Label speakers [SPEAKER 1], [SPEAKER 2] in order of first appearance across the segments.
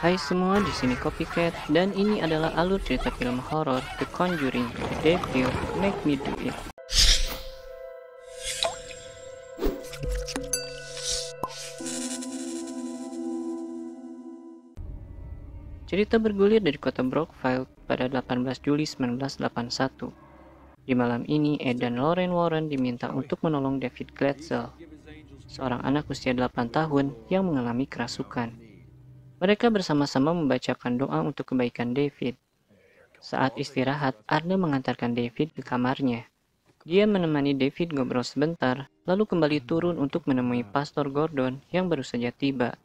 [SPEAKER 1] Hai semua, di sini Copycat dan ini adalah alur cerita film horor The Conjuring, The Devil Make Me Do It. Cerita bergulir dari kota Brookfield pada 18 Juli 1981. Di malam ini, Ed dan Lorraine Warren diminta untuk menolong David Glatzel, seorang anak usia 8 tahun yang mengalami kerasukan. Mereka bersama-sama membacakan doa untuk kebaikan David. Saat istirahat, Arne mengantarkan David ke kamarnya. Dia menemani David ngobrol sebentar, lalu kembali turun untuk menemui Pastor Gordon yang baru saja tiba.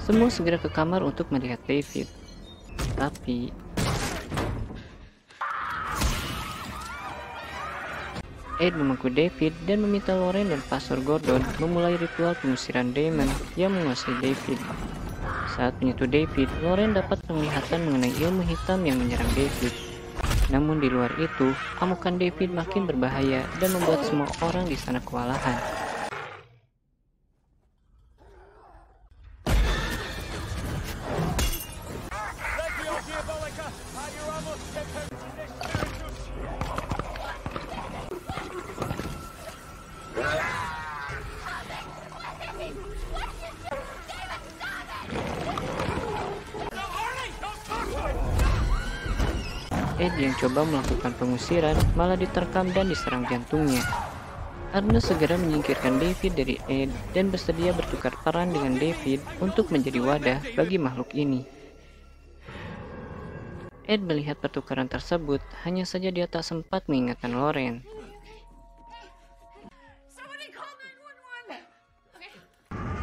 [SPEAKER 1] Semua segera ke kamar untuk melihat David. Tapi Ed memangku David dan meminta Lorraine dan Pastor Gordon memulai ritual pengusiran demon yang menguasai David. Saat menyentuh David, Lorraine dapat penglihatan mengenai ilmu hitam yang menyerang David. Namun di luar itu, amukan David makin berbahaya dan membuat semua orang di sana kewalahan. Ed yang coba melakukan pengusiran malah diterkam dan diserang jantungnya. Arne segera menyingkirkan David dari Ed dan bersedia bertukar peran dengan David untuk menjadi wadah bagi makhluk ini. Ed melihat pertukaran tersebut, hanya saja dia tak sempat mengingatkan Lorraine.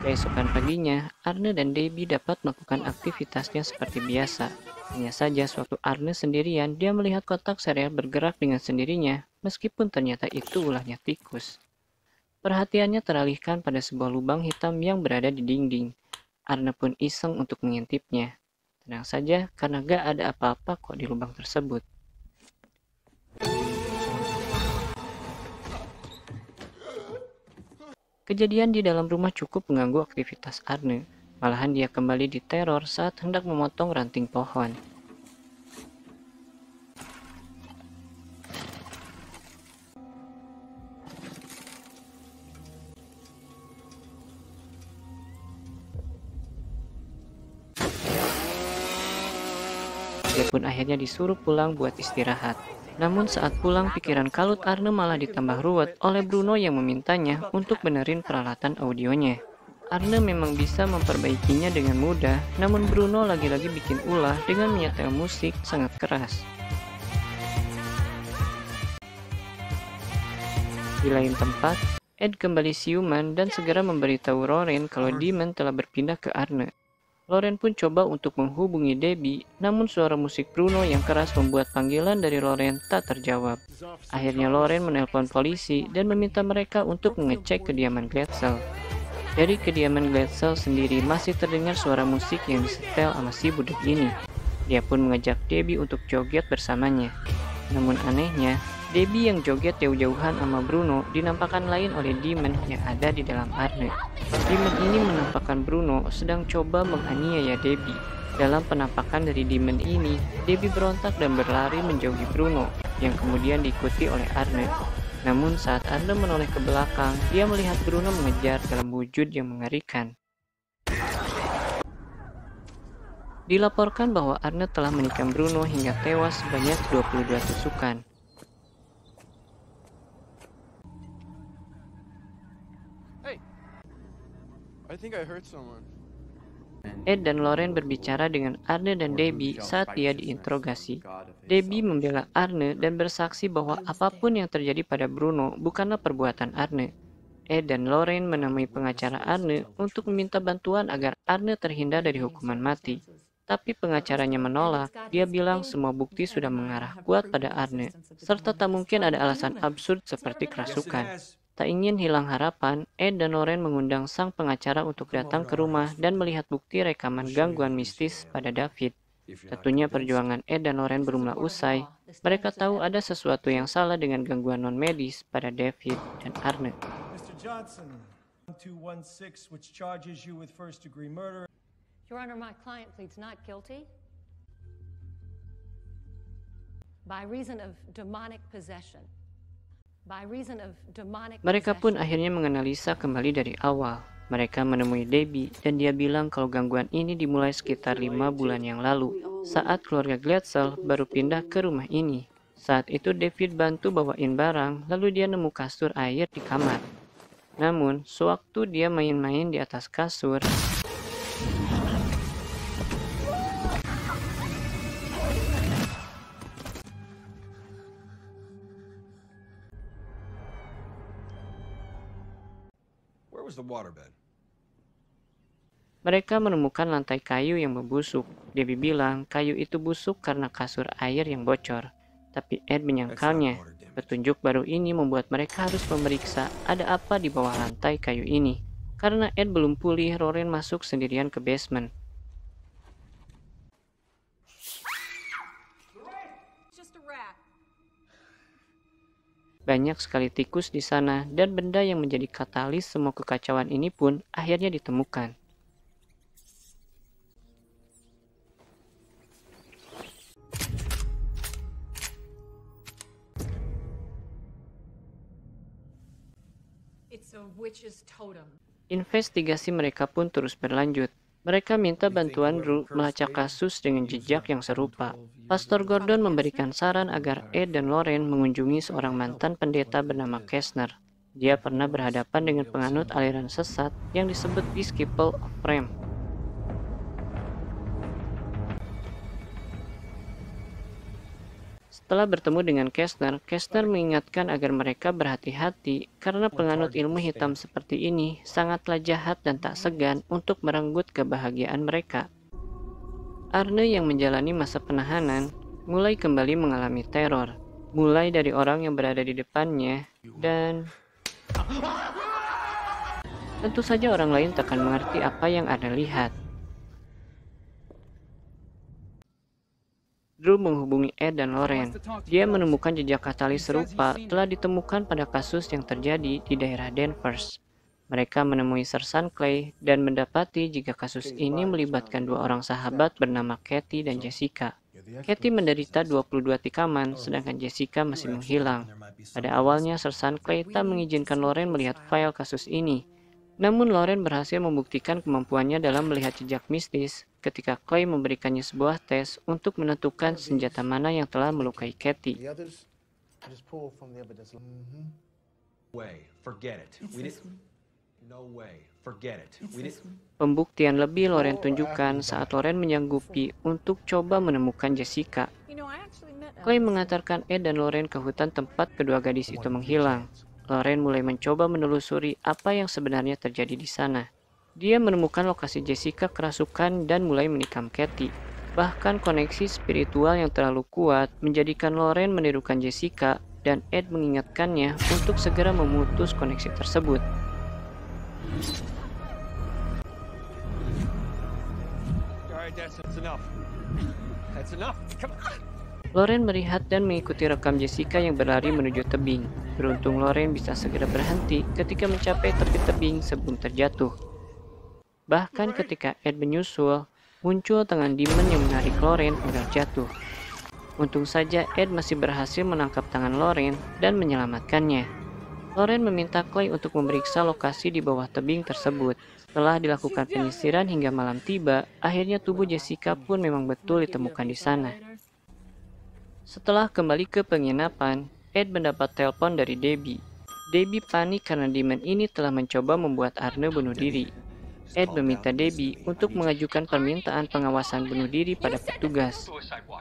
[SPEAKER 1] Keesokan paginya, Arne dan Debbie dapat melakukan aktivitasnya seperti biasa. Hanya saja sewaktu Arne sendirian, dia melihat kotak sereal bergerak dengan sendirinya, meskipun ternyata itu ulahnya tikus. Perhatiannya teralihkan pada sebuah lubang hitam yang berada di dinding. Arne pun iseng untuk mengintipnya. Tenang saja, karena gak ada apa-apa kok di lubang tersebut. Kejadian di dalam rumah cukup mengganggu aktivitas Arne. Malahan dia kembali diteror saat hendak memotong ranting pohon. Dia pun akhirnya disuruh pulang buat istirahat. Namun saat pulang, pikiran kalut Arne malah ditambah ruwet oleh Bruno yang memintanya untuk benerin peralatan audionya. Arne memang bisa memperbaikinya dengan mudah, namun Bruno lagi-lagi bikin ulah dengan menyetel musik sangat keras. Di lain tempat, Ed kembali siuman dan segera memberitahu Lorraine kalau Demon telah berpindah ke Arne. Lorraine pun coba untuk menghubungi Debbie, namun suara musik Bruno yang keras membuat panggilan dari Lorraine tak terjawab. Akhirnya Lorraine menelpon polisi dan meminta mereka untuk mengecek kediaman Glatzel. Dari kediaman Glatzel sendiri masih terdengar suara musik yang disetel sama si budak ini. Dia pun mengajak Debbie untuk joget bersamanya. Namun anehnya, Debbie yang joget jauh-jauhan sama Bruno dinampakkan lain oleh Demon yang ada di dalam Arne. Demon ini menampakkan Bruno sedang coba menganiaya Debbie. Dalam penampakan dari Demon ini, Debbie berontak dan berlari menjauhi Bruno, yang kemudian diikuti oleh Arne. Namun saat Arne menoleh ke belakang, dia melihat Bruno mengejar dalam wujud yang mengerikan. Dilaporkan bahwa Arne telah menikam Bruno hingga tewas sebanyak 22 tusukan. Ed dan Lorraine berbicara dengan Arne dan Debbie saat dia diinterogasi. Debbie membela Arne dan bersaksi bahwa apapun yang terjadi pada Bruno bukanlah perbuatan Arne. Ed dan Lorraine menemui pengacara Arne untuk meminta bantuan agar Arne terhindar dari hukuman mati. Tapi pengacaranya menolak. Dia bilang semua bukti sudah mengarah kuat pada Arne, serta tak mungkin ada alasan absurd seperti kerasukan. Tak ingin hilang harapan, Ed dan Lauren mengundang sang pengacara untuk datang ke rumah dan melihat bukti rekaman gangguan mistis pada David. Tentunya perjuangan Ed dan Lauren belumlah usai. Mereka tahu ada sesuatu yang salah dengan gangguan non-medis pada David dan Arne.
[SPEAKER 2] Mr. Johnson, 216, which charges you with first-degree murder.
[SPEAKER 3] Your Honor, my client pleads not guilty by reason of demonic possession.
[SPEAKER 1] Mereka pun akhirnya menganalisa kembali dari awal. Mereka menemui Debbie dan dia bilang kalau gangguan ini dimulai sekitar 5 bulan yang lalu, saat keluarga Glatzel baru pindah ke rumah ini. Saat itu David bantu bawain barang, lalu dia nemu kasur air di kamar. Namun, sewaktu dia main-main di atas kasur, mereka menemukan lantai kayu yang membusuk. Debbie bilang kayu itu busuk karena kasur air yang bocor. Tapi Ed menyangkalnya. Petunjuk baru ini membuat mereka harus memeriksa ada apa di bawah lantai kayu ini. Karena Ed belum pulih, Lauren masuk sendirian ke basement. Banyak sekali tikus di sana dan benda yang menjadi katalis semua kekacauan ini pun akhirnya ditemukan.
[SPEAKER 3] It's a witch's totem.
[SPEAKER 1] Investigasi mereka pun terus berlanjut. Mereka minta bantuan Drew melacak kasus dengan jejak yang serupa. Pastor Gordon memberikan saran agar Ed dan Lauren mengunjungi seorang mantan pendeta bernama Kessner. Dia pernah berhadapan dengan penganut aliran sesat yang disebut Disciple of Ram. Setelah bertemu dengan Kessner mengingatkan agar mereka berhati-hati karena penganut ilmu hitam seperti ini sangatlah jahat dan tak segan untuk merenggut kebahagiaan mereka. Arne yang menjalani masa penahanan mulai kembali mengalami teror, mulai dari orang yang berada di depannya dan tentu saja orang lain tak akan mengerti apa yang Arne lihat. Drew menghubungi Ed dan Lauren. Dia menemukan jejak katalis serupa telah ditemukan pada kasus yang terjadi di daerah Danvers. Mereka menemui Sersan Clay dan mendapati jika kasus ini melibatkan dua orang sahabat bernama Kathy dan Jessica. Kathy menderita 22 tikaman, sedangkan Jessica masih menghilang. Pada awalnya, Sersan Clay tak mengizinkan Lauren melihat file kasus ini. Namun Lauren berhasil membuktikan kemampuannya dalam melihat jejak mistis ketika Clay memberikannya sebuah tes untuk menentukan senjata mana yang telah melukai Kathy. Pembuktian lebih Lauren tunjukkan saat Lauren menyanggupi untuk coba menemukan Jessica. Clay mengantarkan Ed dan Lauren ke hutan tempat kedua gadis itu menghilang. Lauren mulai mencoba menelusuri apa yang sebenarnya terjadi di sana. Dia menemukan lokasi Jessica kerasukan dan mulai menikam Kathy. Bahkan koneksi spiritual yang terlalu kuat menjadikan Lauren menirukan Jessica dan Ed mengingatkannya untuk segera memutus koneksi tersebut. Lauren melihat dan mengikuti rekam Jessica yang berlari menuju tebing. Beruntung Lauren bisa segera berhenti ketika mencapai tepi tebing sebelum terjatuh. Bahkan ketika Ed menyusul, muncul tangan demon yang menarik Lauren agar jatuh. Untung saja Ed masih berhasil menangkap tangan Lauren dan menyelamatkannya. Lauren meminta Clay untuk memeriksa lokasi di bawah tebing tersebut. Setelah dilakukan penyisiran hingga malam tiba, akhirnya tubuh Jessica pun memang betul ditemukan di sana. Setelah kembali ke penginapan, Ed mendapat telepon dari Debbie. Debbie panik karena demon ini telah mencoba membuat Arne bunuh diri. Ed meminta Debbie untuk mengajukan permintaan pengawasan bunuh diri pada petugas.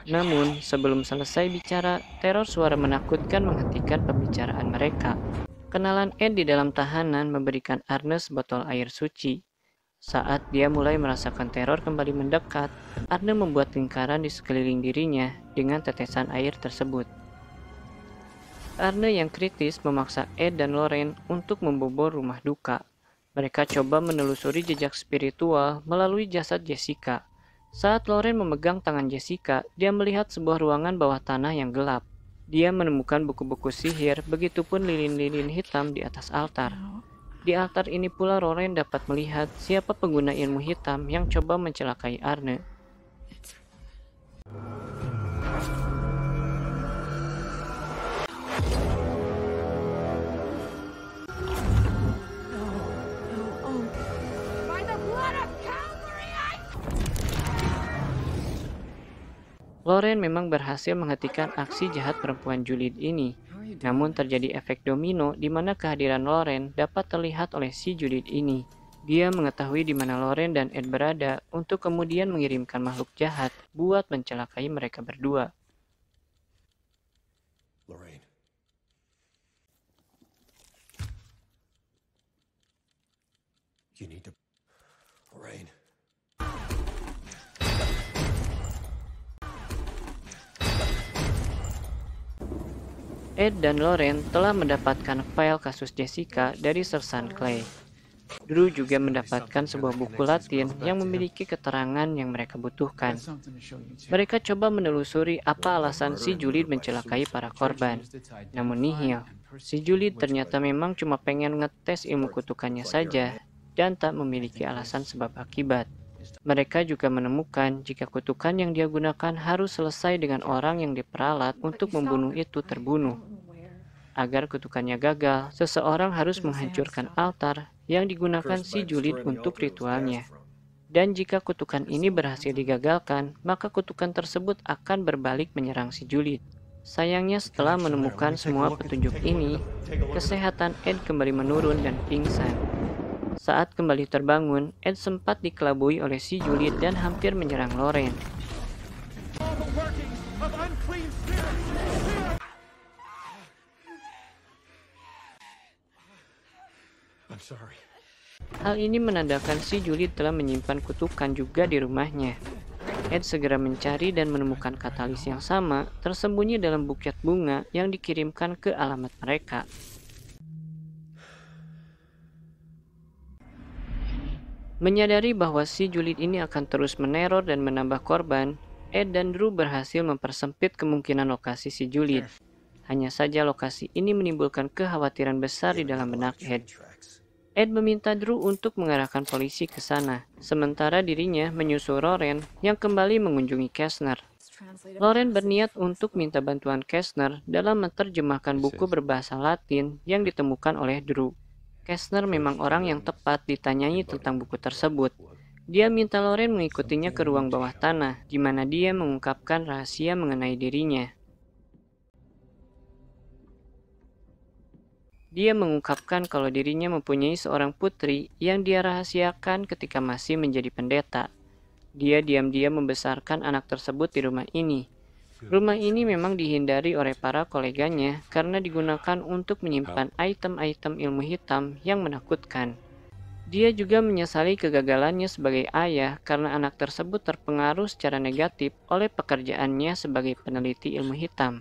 [SPEAKER 1] Namun, sebelum selesai bicara, teror suara menakutkan menghentikan pembicaraan mereka. Kenalan Ed di dalam tahanan memberikan Arne sebotol air suci. Saat dia mulai merasakan teror kembali mendekat, Arne membuat lingkaran di sekeliling dirinya dengan tetesan air tersebut. Arne yang kritis memaksa Ed dan Lorraine untuk membobol rumah duka. Mereka coba menelusuri jejak spiritual melalui jasad Jessica. Saat Lorraine memegang tangan Jessica, dia melihat sebuah ruangan bawah tanah yang gelap. Dia menemukan buku-buku sihir, begitupun lilin-lilin hitam di atas altar. Di altar ini pula Lorraine dapat melihat siapa pengguna ilmu hitam yang coba mencelakai Arne. Lorraine memang berhasil menghentikan aksi jahat perempuan julid ini. Namun terjadi efek domino di mana kehadiran Lorraine dapat terlihat oleh si julid ini. Dia mengetahui di mana Lorraine dan Ed berada untuk kemudian mengirimkan makhluk jahat buat mencelakai mereka berdua.
[SPEAKER 4] Lorraine. You need to... Lorraine.
[SPEAKER 1] Ed dan Lorraine telah mendapatkan file kasus Jessica dari Sersan Clay. Drew juga mendapatkan sebuah buku Latin yang memiliki keterangan yang mereka butuhkan. Mereka coba menelusuri apa alasan si julid mencelakai para korban. Namun nihil, si julid ternyata memang cuma pengen ngetes ilmu kutukannya saja dan tak memiliki alasan sebab akibat. Mereka juga menemukan jika kutukan yang dia gunakan harus selesai dengan orang yang diperalat untuk membunuh itu terbunuh. Agar kutukannya gagal, seseorang harus menghancurkan altar yang digunakan si julid untuk ritualnya. Dan jika kutukan ini berhasil digagalkan, maka kutukan tersebut akan berbalik menyerang si julid. Sayangnya setelah menemukan semua petunjuk ini, kesehatan Ed kembali menurun dan pingsan. Saat kembali terbangun, Ed sempat dikelabui oleh si julid dan hampir menyerang Lorraine.
[SPEAKER 4] I'm sorry.
[SPEAKER 1] Hal ini menandakan si julid telah menyimpan kutukan juga di rumahnya. Ed segera mencari dan menemukan katalis yang sama tersembunyi dalam buket bunga yang dikirimkan ke alamat mereka. Menyadari bahwa si julid ini akan terus meneror dan menambah korban, Ed dan Drew berhasil mempersempit kemungkinan lokasi si julid. Hanya saja lokasi ini menimbulkan kekhawatiran besar di dalam benak Ed. Ed meminta Drew untuk mengarahkan polisi ke sana, sementara dirinya menyusul Lorraine yang kembali mengunjungi Kestner. Lorraine berniat untuk minta bantuan Kestner dalam menerjemahkan buku berbahasa Latin yang ditemukan oleh Drew. Kestner memang orang yang tepat ditanyai tentang buku tersebut. Dia minta Lorraine mengikutinya ke ruang bawah tanah, di mana dia mengungkapkan rahasia mengenai dirinya. Dia mengungkapkan kalau dirinya mempunyai seorang putri yang dia rahasiakan ketika masih menjadi pendeta. Dia diam-diam membesarkan anak tersebut di rumah ini. Rumah ini memang dihindari oleh para koleganya karena digunakan untuk menyimpan item-item ilmu hitam yang menakutkan. Dia juga menyesali kegagalannya sebagai ayah karena anak tersebut terpengaruh secara negatif oleh pekerjaannya sebagai peneliti ilmu hitam.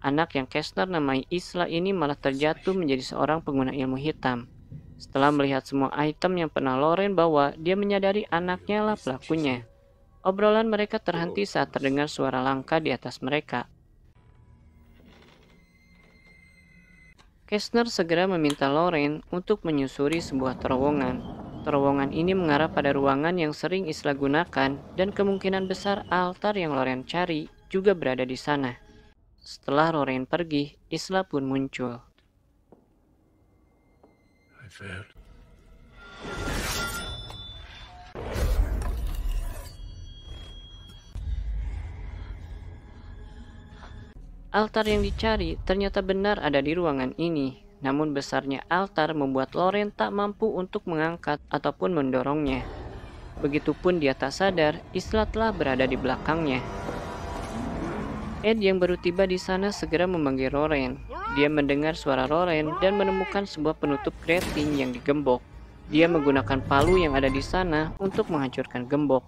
[SPEAKER 1] Anak yang Kestner namai Isla ini malah terjatuh menjadi seorang pengguna ilmu hitam. Setelah melihat semua item yang pernah Lorraine bawa, dia menyadari anaknya lah pelakunya. Obrolan mereka terhenti saat terdengar suara langkah di atas mereka. Kestner segera meminta Lorraine untuk menyusuri sebuah terowongan. Terowongan ini mengarah pada ruangan yang sering Isla gunakan dan kemungkinan besar altar yang Lorraine cari juga berada di sana. Setelah Lorraine pergi, Isla pun muncul. Altar yang dicari ternyata benar ada di ruangan ini. Namun besarnya altar membuat Lorraine tak mampu untuk mengangkat ataupun mendorongnya. Begitupun dia tak sadar, Isla telah berada di belakangnya. Ed yang baru tiba di sana segera memanggil Lorraine. Dia mendengar suara Lorraine dan menemukan sebuah penutup grating yang digembok. Dia menggunakan palu yang ada di sana untuk menghancurkan gembok.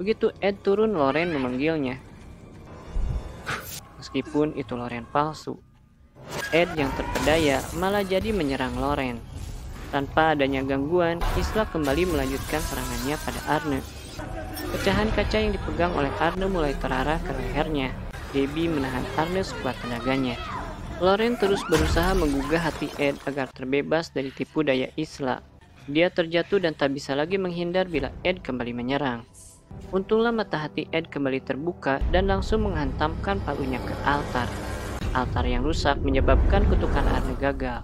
[SPEAKER 1] Begitu Ed turun, Lorraine memanggilnya. meskipun itu Loren palsu. Ed yang terpedaya malah jadi menyerang Loren. Tanpa adanya gangguan, Isla kembali melanjutkan serangannya pada Arne. Pecahan kaca yang dipegang oleh Arne mulai terarah ke lehernya. Debbie menahan Arne sekuat tenaganya. Loren terus berusaha menggugah hati Ed agar terbebas dari tipu daya Isla. Dia terjatuh dan tak bisa lagi menghindar bila Ed kembali menyerang. Untunglah mata hati Ed kembali terbuka dan langsung menghantamkan palunya ke altar. Altar yang rusak menyebabkan kutukan Arne gagal.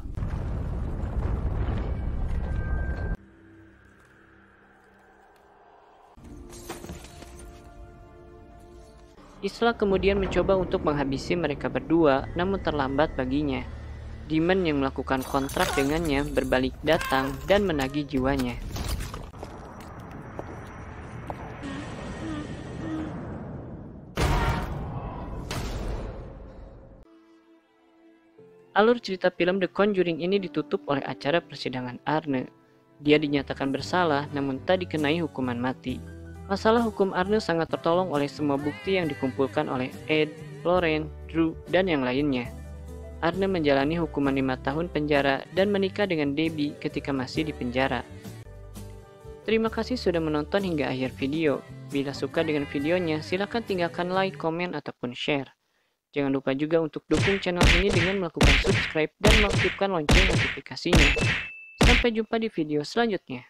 [SPEAKER 1] Isla kemudian mencoba untuk menghabisi mereka berdua, namun terlambat baginya. Demon yang melakukan kontrak dengannya berbalik datang dan menagih jiwanya. Alur cerita film The Conjuring ini ditutup oleh acara persidangan Arne. Dia dinyatakan bersalah namun tak dikenai hukuman mati. Masalah hukum Arne sangat tertolong oleh semua bukti yang dikumpulkan oleh Ed, Loren, Drew, dan yang lainnya. Arne menjalani hukuman 5 tahun penjara dan menikah dengan Debbie ketika masih di penjara. Terima kasih sudah menonton hingga akhir video. Bila suka dengan videonya, silakan tinggalkan like, komen, ataupun share. Jangan lupa juga untuk dukung channel ini dengan melakukan subscribe dan mengaktifkan lonceng notifikasinya. Sampai jumpa di video selanjutnya.